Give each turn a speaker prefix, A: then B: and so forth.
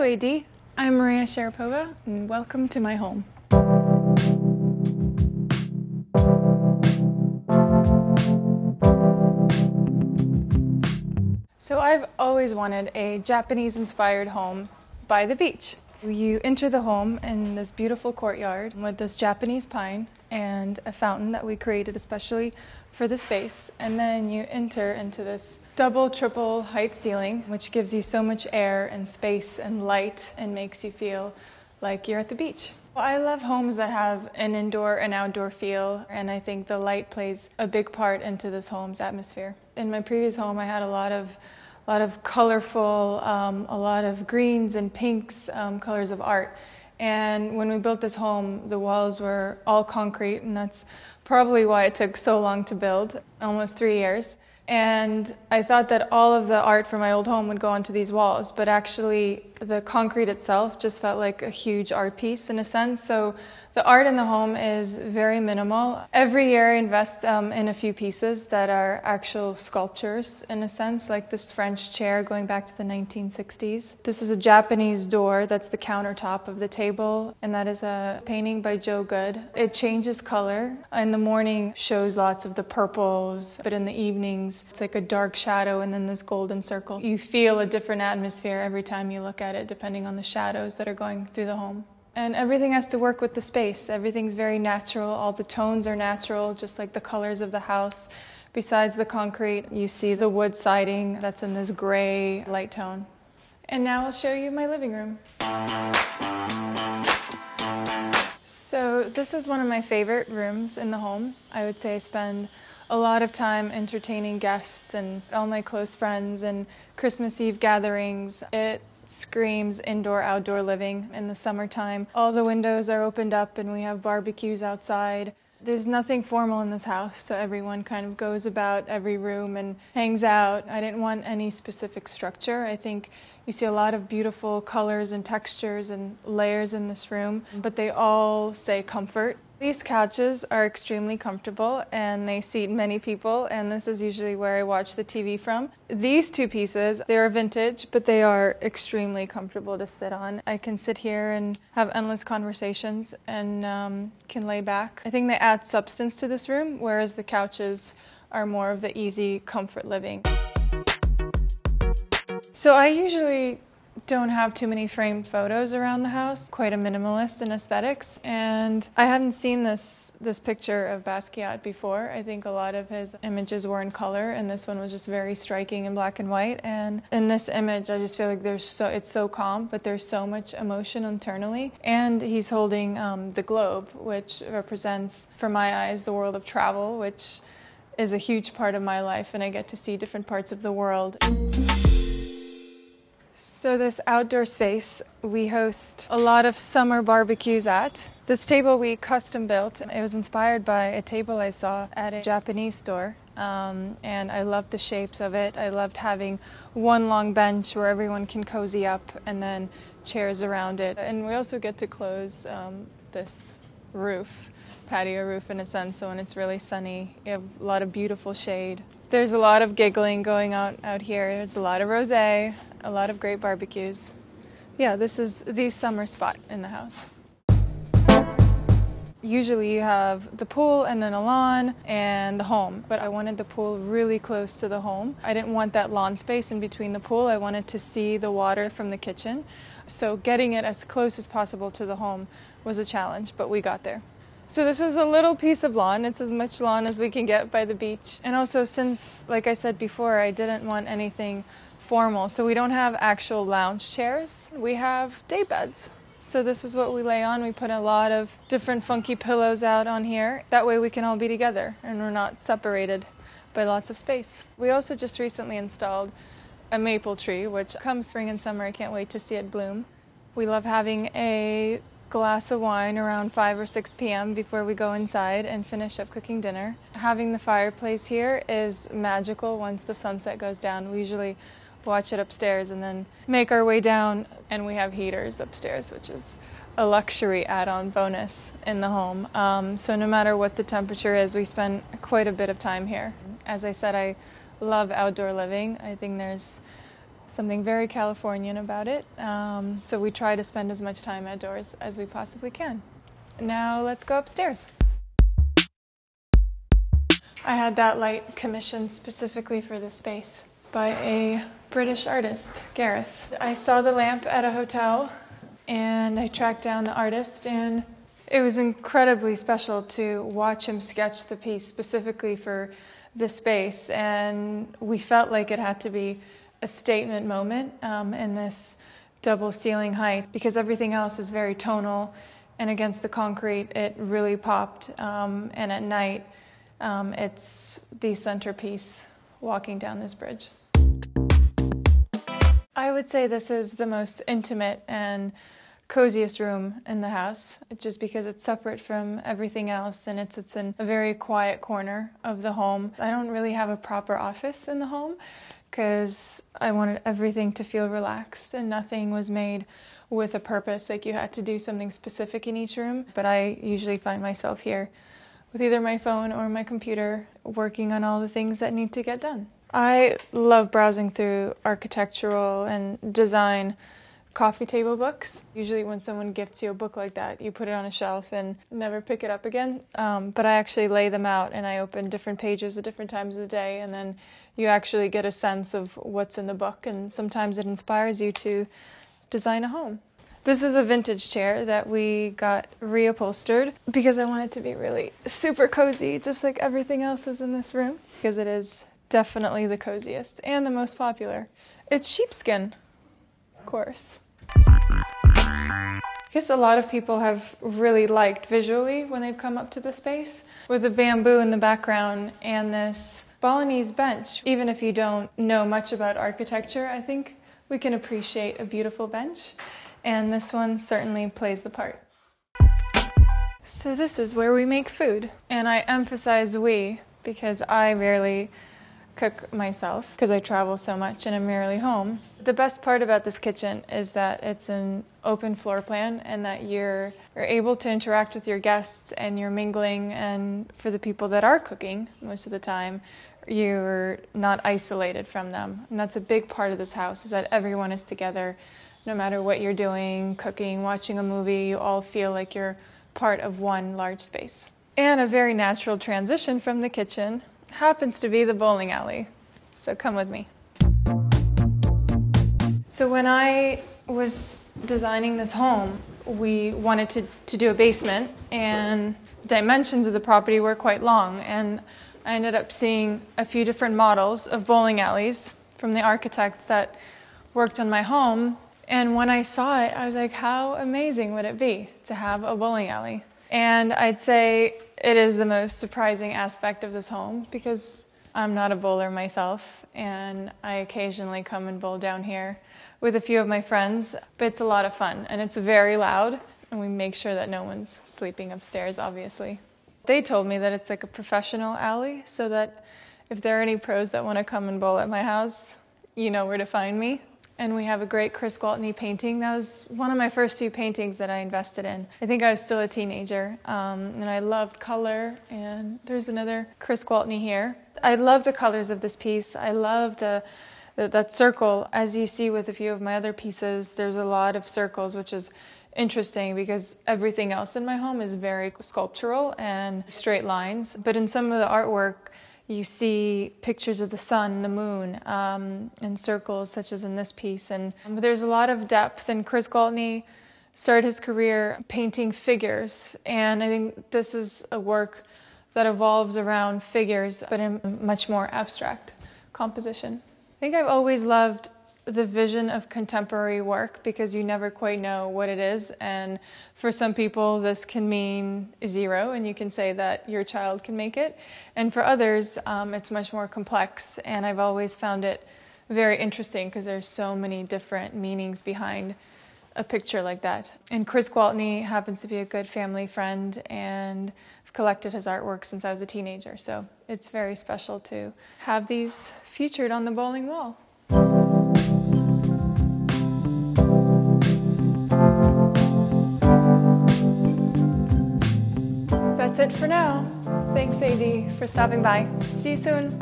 A: Hello AD, I'm Maria Sharapova and welcome to my home. So I've always wanted a Japanese-inspired home by the beach. You enter the home in this beautiful courtyard with this Japanese pine and a fountain that we created especially for the space. And then you enter into this double, triple height ceiling, which gives you so much air and space and light and makes you feel like you're at the beach. I love homes that have an indoor and outdoor feel, and I think the light plays a big part into this home's atmosphere. In my previous home, I had a lot of colorful, a lot of greens and pinks, colors of art. And when we built this home, the walls were all concrete, and that's probably why it took so long to build, almost 3 years. And I thought that all of the art from my old home would go onto these walls, but actually the concrete itself just felt like a huge art piece in a sense. So the art in the home is very minimal. Every year I invest in a few pieces that are actual sculptures in a sense, like this French chair going back to the 1960s. This is a Japanese door that's the countertop of the table, and that is a painting by Joe Good. It changes color. In the morning shows lots of the purples, but in the evenings it's like a dark shadow and then this golden circle. You feel a different atmosphere every time you look at it, depending on the shadows that are going through the home. And everything has to work with the space. Everything's very natural. All the tones are natural, just like the colors of the house. Besides the concrete, you see the wood siding that's in this gray light tone. And now I'll show you my living room. So this is one of my favorite rooms in the home. I would say I spend a lot of time entertaining guests and all my close friends and Christmas Eve gatherings. It screams indoor-outdoor living in the summertime. All the windows are opened up and we have barbecues outside. There's nothing formal in this house, so everyone kind of goes about every room and hangs out. I didn't want any specific structure. I think you see a lot of beautiful colors and textures and layers in this room, but they all say comfort. These couches are extremely comfortable and they seat many people, and this is usually where I watch the TV from. These two pieces, they are vintage, but they are extremely comfortable to sit on. I can sit here and have endless conversations and can lay back. I think they add substance to this room, whereas the couches are more of the easy comfort living. So I usually don't have too many framed photos around the house, quite a minimalist in aesthetics. And I hadn't seen this picture of Basquiat before. I think a lot of his images were in color, and this one was just very striking in black and white. And in this image, I just feel like it's so calm, but there's so much emotion internally. And he's holding the globe, which represents, for my eyes, the world of travel, which is a huge part of my life, and I get to see different parts of the world. So this outdoor space, we host a lot of summer barbecues at. This table we custom built. It was inspired by a table I saw at a Japanese store, and I loved the shapes of it. I loved having one long bench where everyone can cozy up and then chairs around it. And we also get to close this roof, patio roof in a sense, so when it's really sunny, you have a lot of beautiful shade. There's a lot of giggling going on out here. There's a lot of rosé, a lot of great barbecues. Yeah, this is the summer spot in the house. Usually you have the pool and then a lawn and the home, but I wanted the pool really close to the home. I didn't want that lawn space in between the pool. I wanted to see the water from the kitchen. So getting it as close as possible to the home was a challenge, but we got there. So this is a little piece of lawn. It's as much lawn as we can get by the beach. And also since, like I said before, I didn't want anything formal, so we don't have actual lounge chairs. We have day beds. So this is what we lay on. We put a lot of different funky pillows out on here. That way we can all be together and we're not separated by lots of space. We also just recently installed a maple tree, which comes spring and summer, I can't wait to see it bloom. We love having a glass of wine around 5 or 6 p.m. before we go inside and finish up cooking dinner. Having the fireplace here is magical once the sunset goes down. We usually watch it upstairs and then make our way down, and we have heaters upstairs, which is a luxury add-on bonus in the home. So no matter what the temperature is, we spend quite a bit of time here. As I said, I love outdoor living. I think there's something very Californian about it. So we try to spend as much time outdoors as we possibly can. Now let's go upstairs. I had that light commissioned specifically for this space by a British artist, Gareth. I saw the lamp at a hotel and I tracked down the artist, and it was incredibly special to watch him sketch the piece specifically for this space, and we felt like it had to be a statement moment in this double ceiling height, because everything else is very tonal, and against the concrete it really popped, and at night it's the centerpiece walking down this bridge. I would say this is the most intimate and coziest room in the house, just because it's separate from everything else, and it's in a very quiet corner of the home. I don't really have a proper office in the home because I wanted everything to feel relaxed, and nothing was made with a purpose, like you had to do something specific in each room. But I usually find myself here with either my phone or my computer, working on all the things that need to get done. I love browsing through architectural and design coffee table books. Usually when someone gifts you a book like that, you put it on a shelf and never pick it up again. But I actually lay them out and I open different pages at different times of the day, and then you actually get a sense of what's in the book, and sometimes it inspires you to design a home. This is a vintage chair that we got reupholstered because I want it to be really super cozy, just like everything else is in this room, because it is definitely the coziest and the most popular. It's sheepskin, of course. I guess a lot of people have really liked visually when they've come up to the space, with the bamboo in the background and this Balinese bench. Even if you don't know much about architecture, I think we can appreciate a beautiful bench, and this one certainly plays the part. So this is where we make food, and I emphasize we because I rarely cook myself because I travel so much and I'm rarely home. The best part about this kitchen is that it's an open floor plan, and that you're able to interact with your guests and you're mingling, and for the people that are cooking most of the time, you're not isolated from them. And that's a big part of this house, is that everyone is together. No matter what you're doing, cooking, watching a movie, you all feel like you're part of one large space. And a very natural transition from the kitchen happens to be the bowling alley. So come with me. So when I was designing this home, we wanted to do a basement, and dimensions of the property were quite long, and I ended up seeing a few different models of bowling alleys from the architects that worked on my home. And when I saw it, I was like, how amazing would it be to have a bowling alley? And I'd say it is the most surprising aspect of this home, because I'm not a bowler myself, and I occasionally come and bowl down here with a few of my friends, but it's a lot of fun, and it's very loud, and we make sure that no one's sleeping upstairs, obviously. They told me that it's like a professional alley, so that if there are any pros that want to come and bowl at my house, you know where to find me. And we have a great Chris Gwaltney painting. That was one of my first few paintings that I invested in. I think I was still a teenager, and I loved color. And there's another Chris Gwaltney here. I love the colors of this piece. I love that circle. As you see with a few of my other pieces, there's a lot of circles, which is interesting because everything else in my home is very sculptural and straight lines. But in some of the artwork, you see pictures of the sun, the moon, and circles, such as in this piece. But there's a lot of depth, and Chris Gwaltney started his career painting figures, and I think this is a work that evolves around figures, but in much more abstract composition. I think I've always loved the vision of contemporary work, because you never quite know what it is, and for some people this can mean zero and you can say that your child can make it, and for others it's much more complex, and I've always found it very interesting because there's so many different meanings behind a picture like that. And Chris Gwaltney happens to be a good family friend, and I've collected his artwork since I was a teenager, so it's very special to have these featured on the bowling wall. That's it for now. Thanks, AD, for stopping by. See you soon.